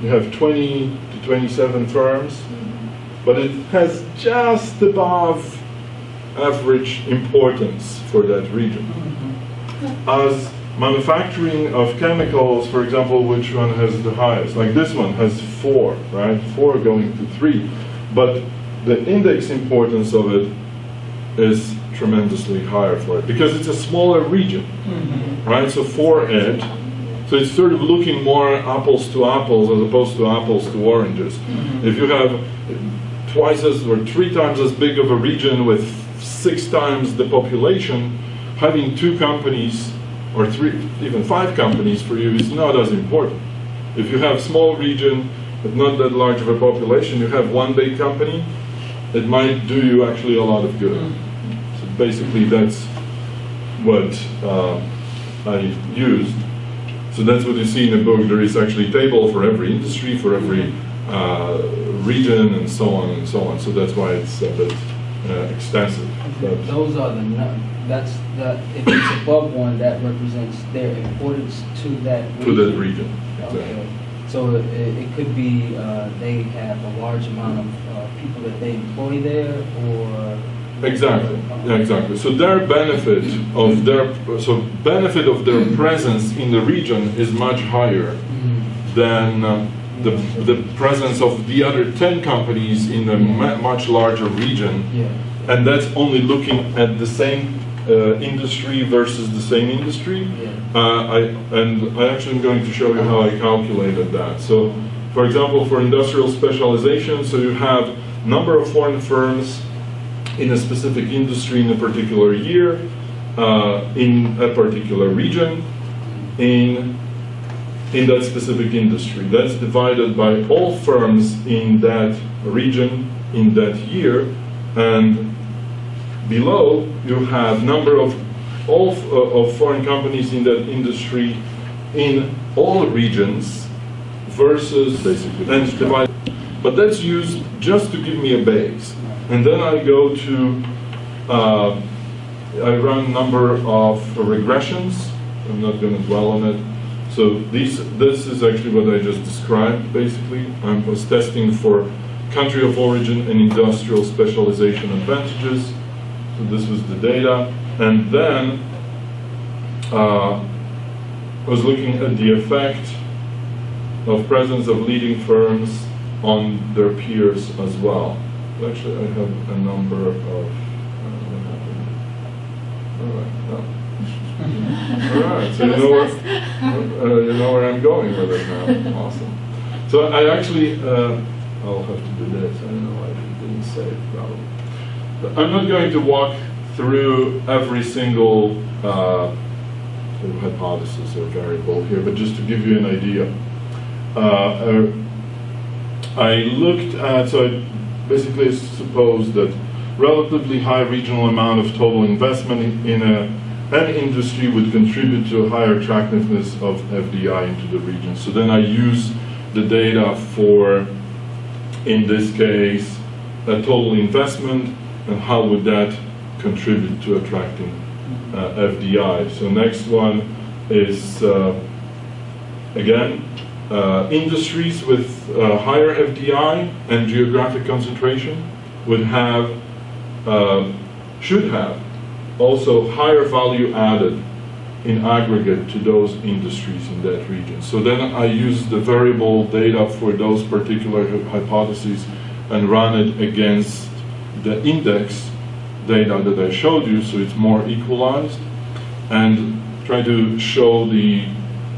you have 20 to 27 firms, but it has just above average importance for that region. As manufacturing of chemicals, for example, which one has the highest? Like this one has 4, right? 4 going to 3. But the index importance of it is tremendously higher for it because it's a smaller region, right? So for it, so it's sort of looking more apples to apples as opposed to apples to oranges. If you have twice as or 3 times as big of a region with 6 times the population, having 2 companies or 3, even 5 companies for you is not as important. If you have small region but not that large of a population, you have 1 big company, it might do you actually a lot of good. So basically that's what I used. So that's what you see in the book. There is actually a table for every industry, for every region, and so on and so on. So that's why it's a bit extensive. But Those are that's the, if it's above 1, that represents their importance to that region. to that region. Exactly. Okay. So it could be they have a large amount of people that they employ there, or Exactly. Yeah, exactly. So their benefit of their presence in the region is much higher than the presence of the other 10 companies in a much larger region. Yeah. And that's only looking at the same industry versus the same industry. Yeah. I actually am going to show you how I calculated that. So, for example, for industrial specialization, so you have number of foreign firms in a specific industry in a particular year, in a particular region, in that specific industry. That's divided by all firms in that region in that year, and below you have number of all of foreign companies in that industry in all regions versus basically and divide. But that's used just to give me a base, and then I go to I run a number of regressions. I'm not going to dwell on it. So this is actually what I just described. Basically, I was testing for country of origin and industrial specialization advantages. So this was the data, and then I was looking at the effect of presence of leading firms on their peers as well. Actually, I have a number of. All right. No. All right. So you know where I'm going with it now. Awesome. So I actually I'll have to do this. I don't know why I didn't say it probably. But I'm not going to walk through every single hypothesis or variable here, but just to give you an idea. I looked at, so I basically supposed that relatively high regional amount of total investment in an industry would contribute to a higher attractiveness of FDI into the region. So then I use the data for, in this case, a total investment, and how would that contribute to attracting FDI. So next one is, again, industries with higher FDI and geographic concentration would have, should have, also higher value added in aggregate to those industries in that region. So then I use the variable data for those particular hypotheses and run it against the index data that I showed you, so it's more equalized, and try to show the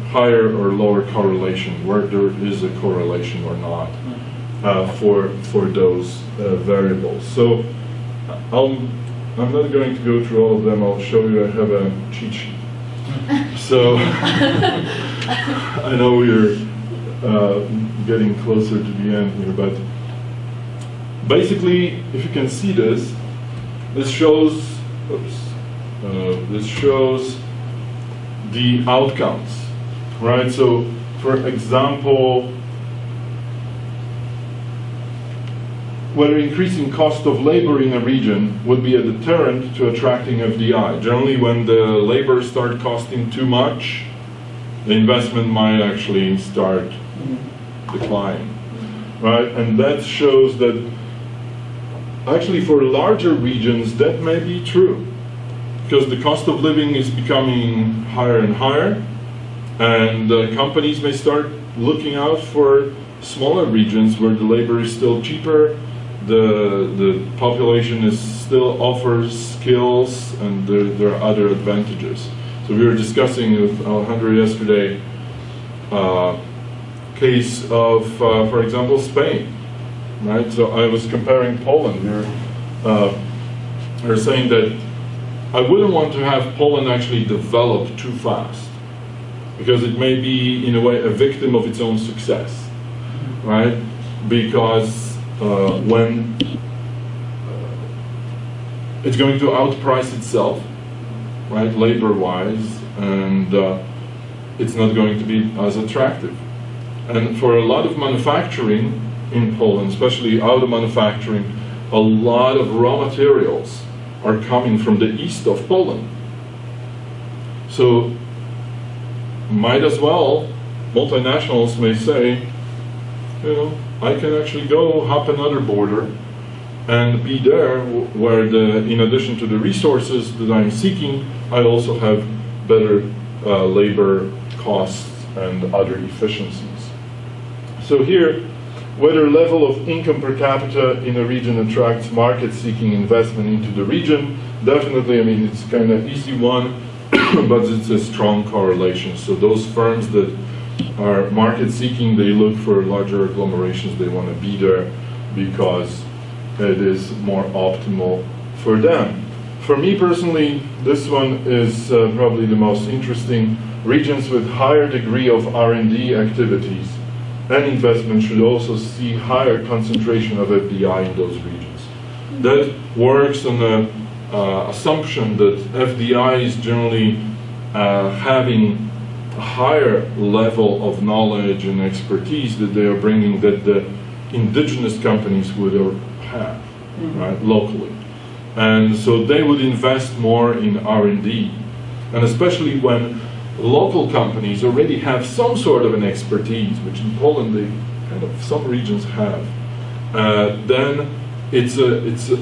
higher or lower correlation, where there is a correlation or not, for those variables. So I'm not going to go through all of them. I'll show you. I have a cheat sheet. So I know we're getting closer to the end here, but basically, if you can see this, this shows, this shows the outcomes, right? So, for example, whether increasing cost of labor in a region would be a deterrent to attracting FDI. Generally, when the labor start costing too much, the investment might actually start declining, right? And that shows that actually for larger regions that may be true, because the cost of living is becoming higher and higher, and companies may start looking out for smaller regions where the labor is still cheaper, the population is still offers skills, and there are other advantages. So we were discussing with Alejandro yesterday case of, for example, Spain, right? So I was comparing Poland. We were saying that I wouldn't want to have Poland actually develop too fast, because it may be, in a way, a victim of its own success, right? Because when it's going to outprice itself, right, labor-wise, and it's not going to be as attractive. And for a lot of manufacturing in Poland, especially auto manufacturing, a lot of raw materials are coming from the east of Poland. So, might as well, multinationals may say, you know, I can actually go hop another border and be there where in addition to the resources that I'm seeking, I also have better labor costs and other efficiencies. So here, whether level of income per capita in a region attracts market-seeking investment into the region, definitely, I mean, it's kind of easy one, but it's a strong correlation. So those firms that are market-seeking, they look for larger agglomerations, they want to be there because it is more optimal for them. For me personally, this one is probably the most interesting. Regions with higher degree of R&D activities and investment should also see higher concentration of FDI in those regions. That works on the assumption that FDI is generally having a higher level of knowledge and expertise that they are bringing that the indigenous companies would have, right, locally. And so they would invest more in R&D, and especially when local companies already have some sort of an expertise, which in Poland they kind of some regions have, then it's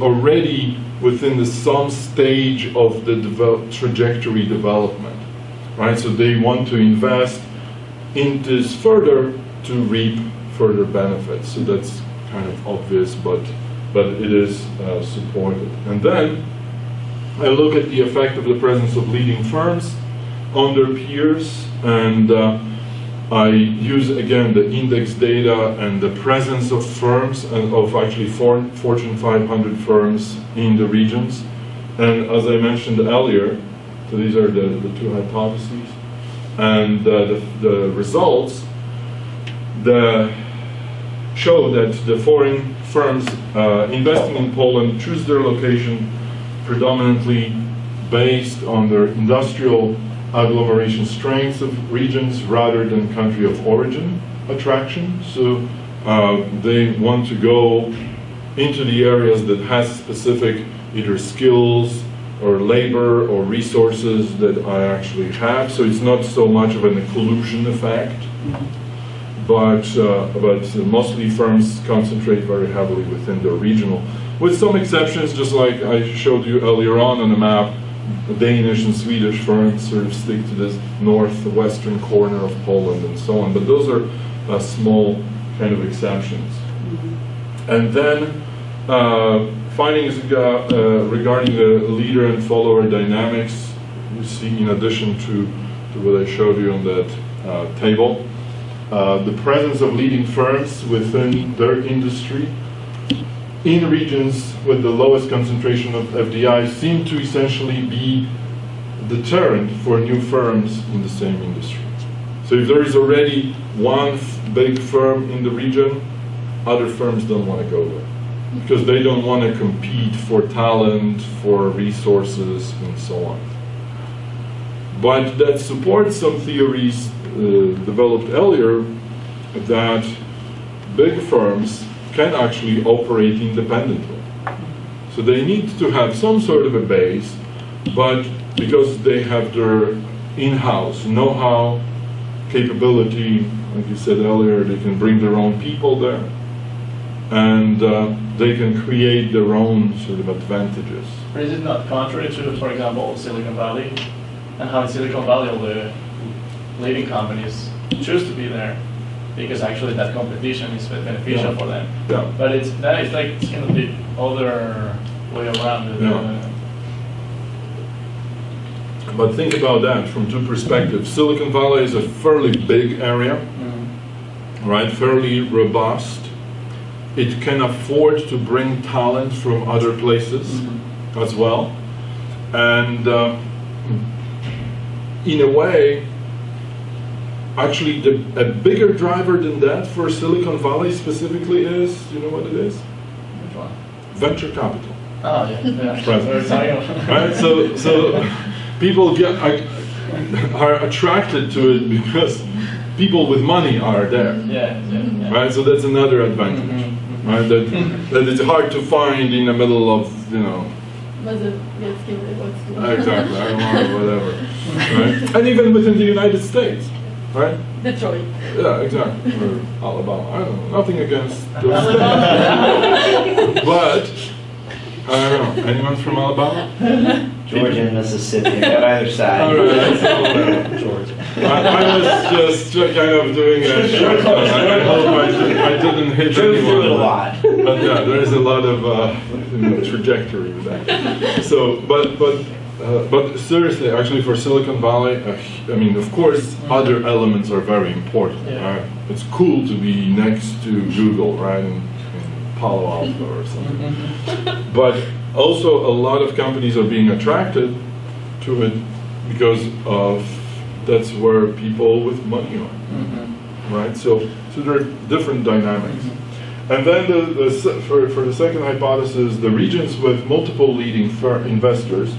already within some stage of the trajectory development, right? So they want to invest in this further to reap further benefits. So that's kind of obvious, but it is supported. And then I look at the effect of the presence of leading firms on their peers, and I use again the index data and the presence of firms, and of actually Fortune 500 firms in the regions. And as I mentioned earlier, so these are the two hypotheses, and the results show that the foreign firms investing in Poland choose their location predominantly based on their industrial agglomeration strengths of regions rather than country of origin attraction. So they want to go into the areas that has specific either skills or labor or resources that I actually have. So it's not so much of an inclusion effect, but mostly firms concentrate very heavily within their regional, with some exceptions, just like I showed you earlier on the map. Danish and Swedish firms sort of stick to this northwestern corner of Poland and so on, but those are small kind of exceptions. And then findings regarding the leader and follower dynamics, you see in addition to what I showed you on that table, the presence of leading firms within their industry in regions with the lowest concentration of FDI seem to essentially be deterrent for new firms in the same industry. So if there is already one big firm in the region, other firms don't want to go there because they don't want to compete for talent, for resources, and so on. But that supports some theories developed earlier that big firms can actually operate independently. So they need to have some sort of a base, but because they have their in-house know-how, capability, like you said earlier, they can bring their own people there, and they can create their own sort of advantages. But is it not contrary to, for example, Silicon Valley, and how in Silicon Valley all the leading companies choose to be there? Because actually that competition is beneficial for them. Yeah. But it's like it's kind of the other way around. Yeah. But think about that from two perspectives. Silicon Valley is a fairly big area, right? Fairly robust. It can afford to bring talent from other places as well. And in a way, actually, a bigger driver than that for Silicon Valley specifically is, you know what it is? Which one? Venture capital. Oh, yeah. Present. Yeah. Right? So people are attracted to it because people with money are there. Yeah. Right? So that's another advantage. Right? That it's hard to find in the middle of, exactly, I don't know, whatever. Right? And even within the United States. Right? Detroit. Yeah, exactly. Or Alabama. I don't know. Nothing against those states. But, I don't know. Anyone from Alabama? Georgia and Mississippi, on either side. All right. Georgia. I was just kind of doing a shotgun. I hope I didn't hit Drove anyone. through it a lot. But yeah, there is a lot of trajectory with that. So, but seriously, actually, for Silicon Valley, I mean, of course, other elements are very important. Yeah. Right? It's cool to be next to Google, right, in Palo Alto or something. But also, a lot of companies are being attracted to it because of that's where people with money are, right? So there are different dynamics. And then for the second hypothesis, the regions with multiple leading investors,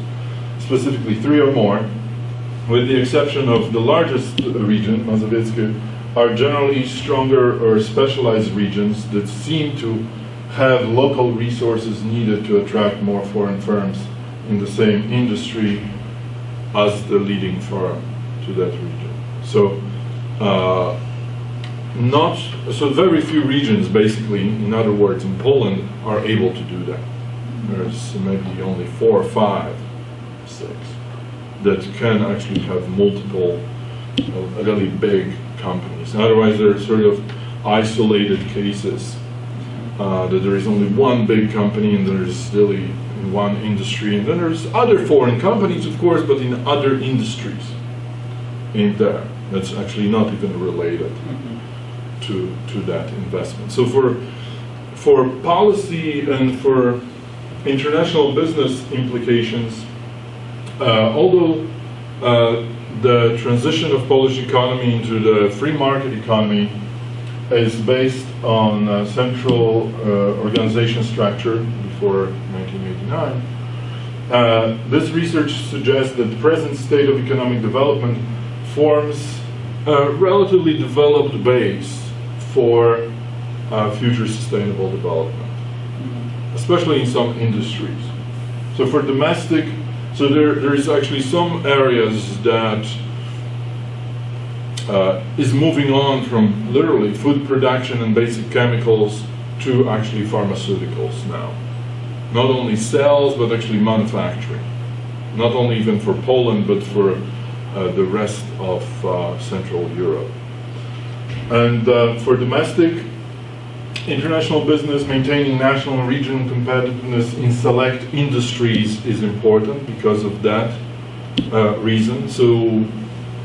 specifically 3 or more, with the exception of the largest region, Mazowieckie, are generally stronger or specialized regions that seem to have local resources needed to attract more foreign firms in the same industry as the leading firm to that region. So, very few regions, basically, in other words, in Poland, are able to do that. There's maybe only 4 or 5, 6 that can actually have multiple really big companies. Otherwise, they're sort of isolated cases. That there is only one big company and there's really one industry, and then there's other foreign companies, of course, but in other industries in there. That's actually not even related to that investment. So for policy and for international business implications, although the transition of Polish economy into the free market economy is based on a central organization structure before 1989. This research suggests that the present state of economic development forms a relatively developed base for future sustainable development, especially in some industries. So for domestic, there is actually some areas that is moving on from literally food production and basic chemicals to actually pharmaceuticals now. Not only sales, but actually manufacturing. Not only even for Poland, but for the rest of Central Europe. And for domestic, international business, maintaining national and regional competitiveness in select industries is important because of that reason. So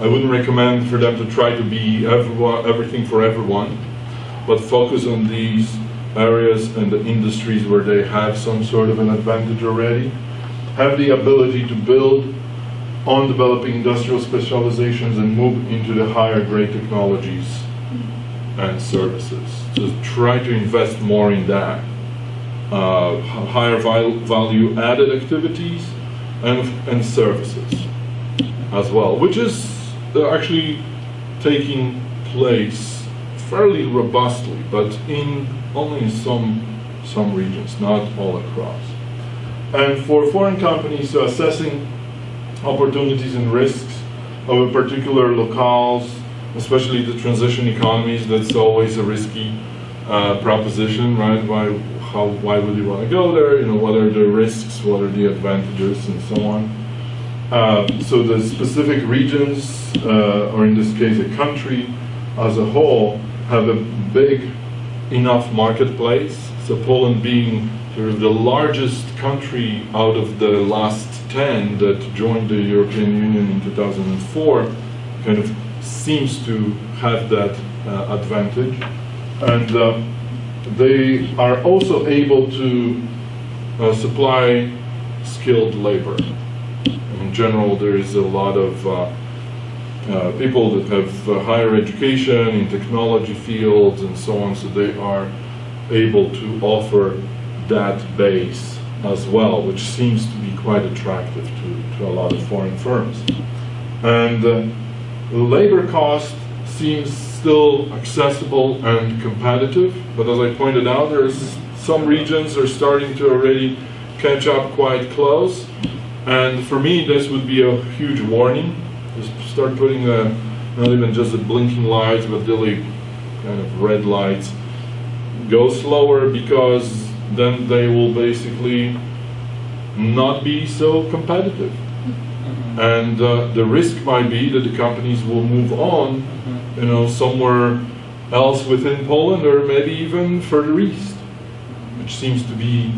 I wouldn't recommend for them to try to be everything for everyone, but focus on these areas and the industries where they have some sort of an advantage already, have the ability to build on developing industrial specializations and move into the higher grade technologies and services. So try to invest more in that. Higher value added activities and services as well, which is actually taking place fairly robustly, but only in some regions, not all across. And for foreign companies, so assessing opportunities and risks of a particular locales, especially the transition economies, that's always a risky proposition, right? Why would you want to go there? You know, what are the risks? What are the advantages, and so on. So the specific regions, or in this case, a country as a whole, have a big enough marketplace. So Poland being sort of the largest country out of the last 10 that joined the European Union in 2004, kind of seems to have that advantage. And they are also able to supply skilled labor. In general, there is a lot of people that have higher education in technology fields and so on, so they are able to offer that base as well, which seems to be quite attractive to a lot of foreign firms. And labor cost seems still accessible and competitive, but as I pointed out, there's some regions are starting to already catch up quite close. And for me, this would be a huge warning. Just start putting not even just the blinking lights, but really kind of red lights. Go slower, because then they will basically not be so competitive. And the risk might be that the companies will move on, you know, somewhere else within Poland, or maybe even further east, which seems to be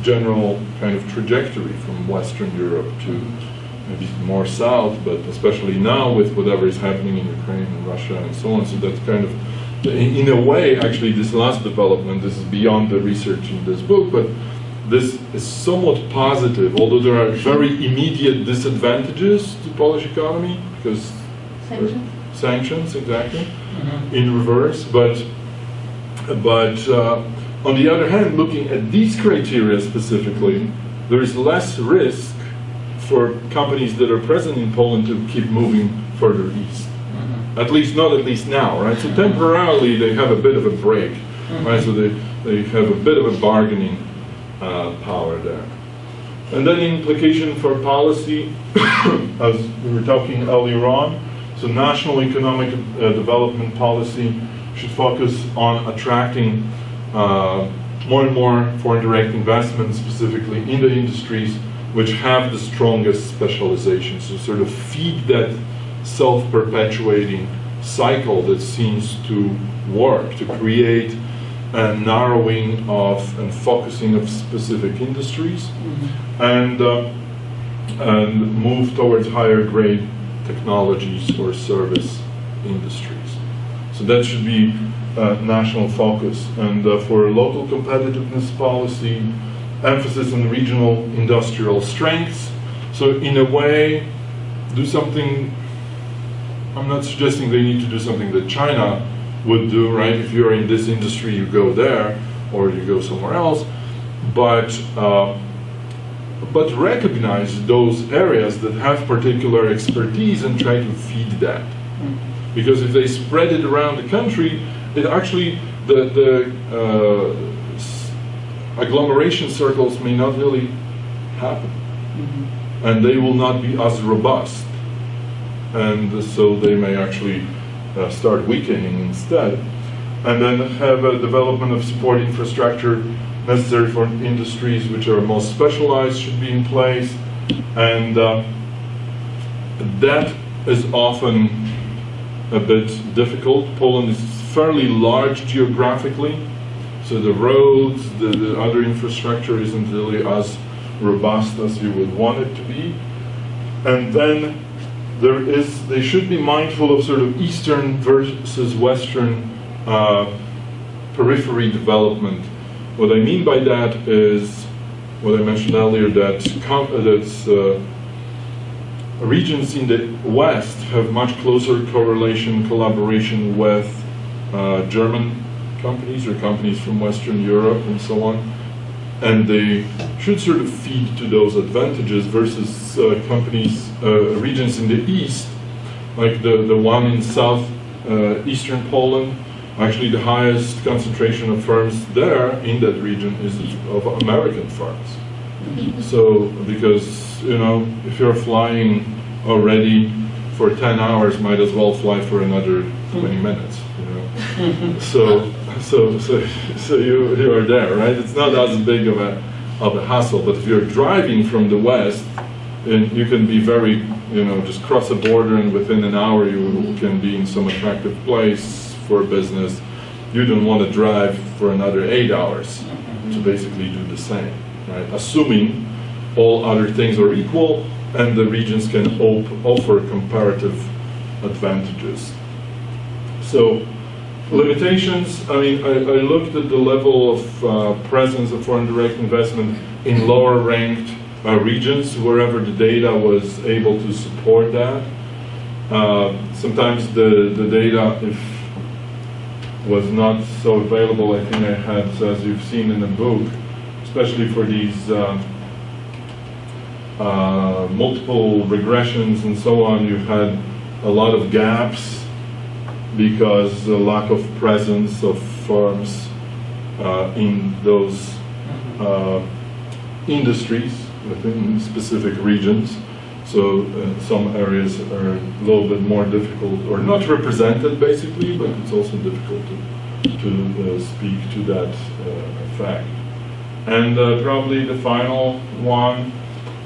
general kind of trajectory from Western Europe to maybe more south, but especially now with whatever is happening in Ukraine and Russia and so on. So that's kind of, in a way, actually, this last development, this is beyond the research in this book, but this is somewhat positive, although there are very immediate disadvantages to Polish economy, because sanctions, exactly, in reverse. But on the other hand, looking at these criteria specifically, there is less risk for companies that are present in Poland to keep moving further east. At least now, right? So temporarily they have a bit of a break, right? So they have a bit of a bargaining power there. And then implication for policy, as we were talking earlier on, so national economic development policy should focus on attracting more and more foreign direct investment, specifically in the industries which have the strongest specialization. So sort of feed that self-perpetuating cycle that seems to work to create a narrowing of and focusing of specific industries, and move towards higher grade technologies or service industries. So that should be national focus. And for local competitiveness policy, emphasis on regional industrial strengths. So in a way, do something, I'm not suggesting they need to do something that China would do, right? If you're in this industry, you go there, or you go somewhere else. But recognize those areas that have particular expertise and try to feed that. Because if they spread it around the country, it actually, the agglomeration circles may not really happen. And they will not be as robust. And so they may actually start weakening instead. And then have a development of support infrastructure necessary for industries which are most specialized should be in place. And that is often a bit difficult. Poland is fairly large geographically, so the roads, the other infrastructure isn't really as robust as you would want it to be. And then they should be mindful of sort of Eastern versus Western periphery development. What I mean by that is what I mentioned earlier, that regions in the West have much closer correlation, collaboration with German companies or companies from Western Europe and so on. And they should sort of feed to those advantages versus companies, regions in the East, like the one in Eastern Poland. Actually, the highest concentration of firms there in that region is of American firms. So, because, you know, if you're flying already for 10 hours, might as well fly for another 20 minutes, you know. So you are there, right? It's not as big of a hassle, but if you're driving from the West, and you can be very, you know, just cross a border and within an hour you can be in some attractive place for business. You don't want to drive for another 8 hours to basically do the same, right? Assuming all other things are equal and the regions can offer comparative advantages. So, limitations, I mean, I looked at the level of presence of foreign direct investment in lower ranked regions wherever the data was able to support that. Sometimes the data, if was not so available, I think I had, as you've seen in the book, especially for these multiple regressions and so on, you had a lot of gaps because the lack of presence of firms in those industries within specific regions. So some areas are a little bit more difficult, or not represented basically, but it's also difficult to speak to that fact. And probably the final one,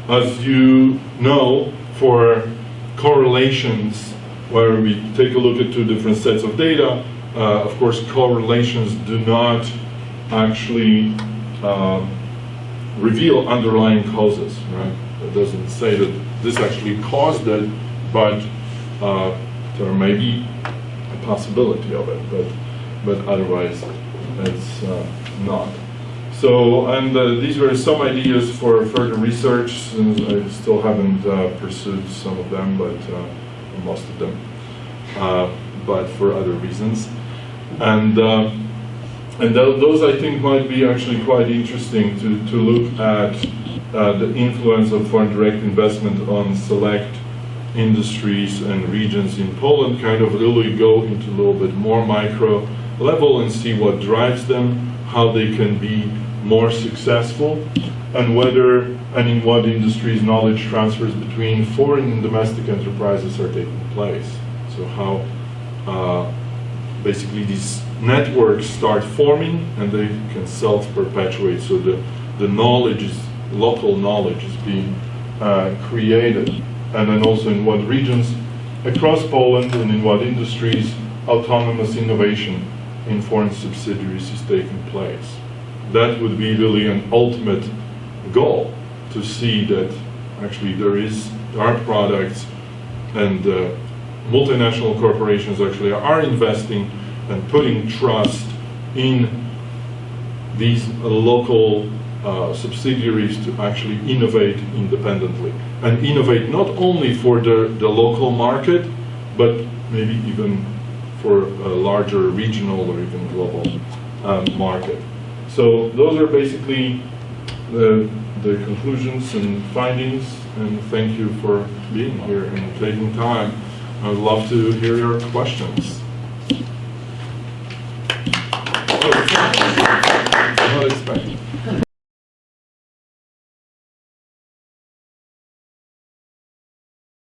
as you know, for correlations, where we take a look at two different sets of data, of course correlations do not actually reveal underlying causes, right? It doesn't say that this actually caused it, but there may be a possibility of it, but otherwise it's not. So, and these were some ideas for further research, since I still haven't pursued some of them, but most of them, but for other reasons. And those I think might be actually quite interesting to look at the influence of foreign direct investment on select industries and regions in Poland, kind of really go into a little bit more micro level and see what drives them, how they can be more successful, and whether and in what industries knowledge transfers between foreign and domestic enterprises are taking place. So how basically these networks start forming and they can self-perpetuate, so the knowledge is, local knowledge is being created, and then also in what regions across Poland and in what industries autonomous innovation in foreign subsidiaries is taking place. That would be really an ultimate goal, to see that actually there are products and multinational corporations actually are investing and putting trust in these local subsidiaries to actually innovate independently, and innovate not only for the local market, but maybe even for a larger regional or even global market. So those are basically the conclusions and findings, and thank you for being here and taking time. I would love to hear your questions.